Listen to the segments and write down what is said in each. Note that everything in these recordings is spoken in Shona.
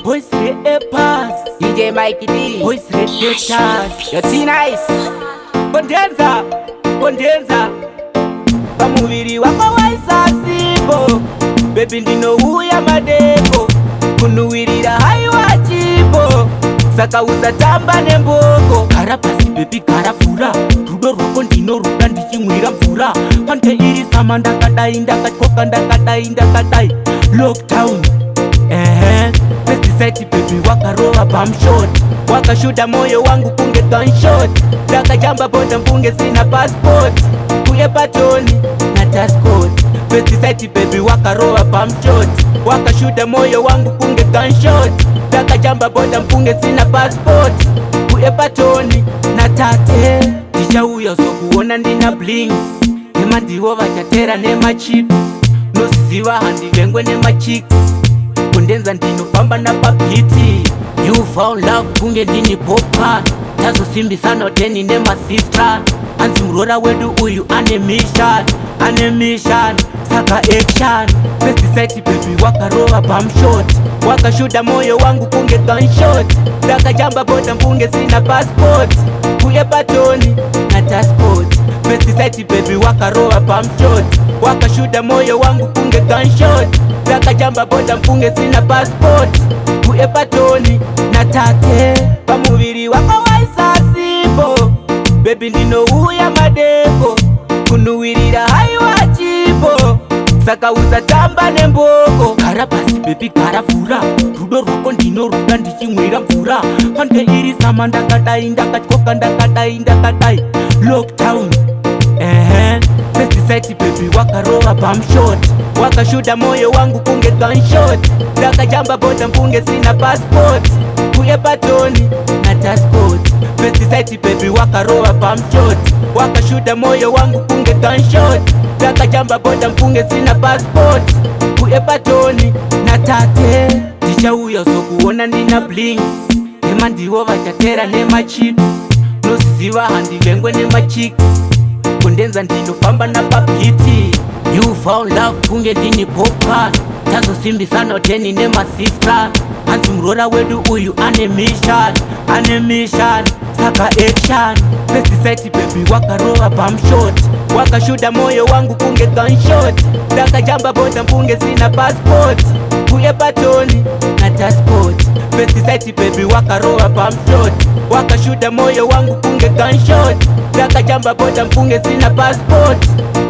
Boys a pass. DJ Mikey D. Boys the chance. Yo T-Nice. Bondenza pamuviri wako waisa sipo. Baby ndino uya madeko kunuwirira haiwa chipo. Saka usatamba nemboko. Kara pasi baby kara fura. Rudo roko ndino ruda ndichimwira mvura. Pante iri sama ndakadai ndakadai Lockdown pesticide baby wakarowa bamshot. Wakashuda moyo wangu kunge gunshot. Dakajamba boda mpunge sina passport. Kuye patoni na taskot. Pesticide baby wakarowa bamshot. Wakashuda moyo wangu kunge gunshot. Dakajamba boda mpunge sina passport. Kuye patoni na tate. Tisha uya so kuona ndina blinks. Nema ndiwo vachatera nema chips. Nosiziva handi vengwe nema chicks. Kundenza ndinofamba na papiti. You found love kunge ndini popa. Tazo simbi sana teni nema sister. Anzi mrora wedu uyu ane mission saka action. Pesticide baby wakarowa bamshot. Wakashuda moyo wangu kunge gunshot. Dakajamba boda mpunge sina passport. Kuye patoni na taskot. Pesticide baby wakarowa bamshot. Wakashuda moyo wangu kunge gunshot. Dakajamba boda mpunge sina passport. Kuye patoni na tate. Pamuviri wako waisa sipo. Baby ndino uya madeko kunuwirira haiwa chipo. Saka usatamba nemboko. Kara pasi baby kara fura. Rudo roko ndino ruda ndichimwira mvura. Pante iri sama ndakadai Lockdown pesticide baby wakarowa bamshot. Wakashuda moyo wangu kunge gunshot. Dakajamba boda mpunge sina passport. Kuye patoni na taskot. Pesticide baby wakarowa bamshot. Wakashuda moyo wangu kunge gunshot. Dakajamba boda mpunge sina passport. Kuye patoni na tate. Tisha uya so kuona ndina blinks. Nema ndiwo vachatera nema chips. Nosiziva handi vengwe nema chicks. Kundenza ndinofamba na papiti. You found love kunge ndini popa. Tazo simbi sana teni nema sister. Anzi mrora wedu uyu ane mission saka action. Pesticide baby wakarowa bamshot. Wakashuda moyo wangu kunge gunshot. Dakajamba boda mpunge sina passport. Kuye patoni na taskot. Pesticide baby wakarowa bamshot. Wakashuda moyo wangu kunge gunshot. Dakajamba boda mpunge sina passport.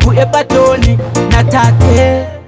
Kuye patoni na tate.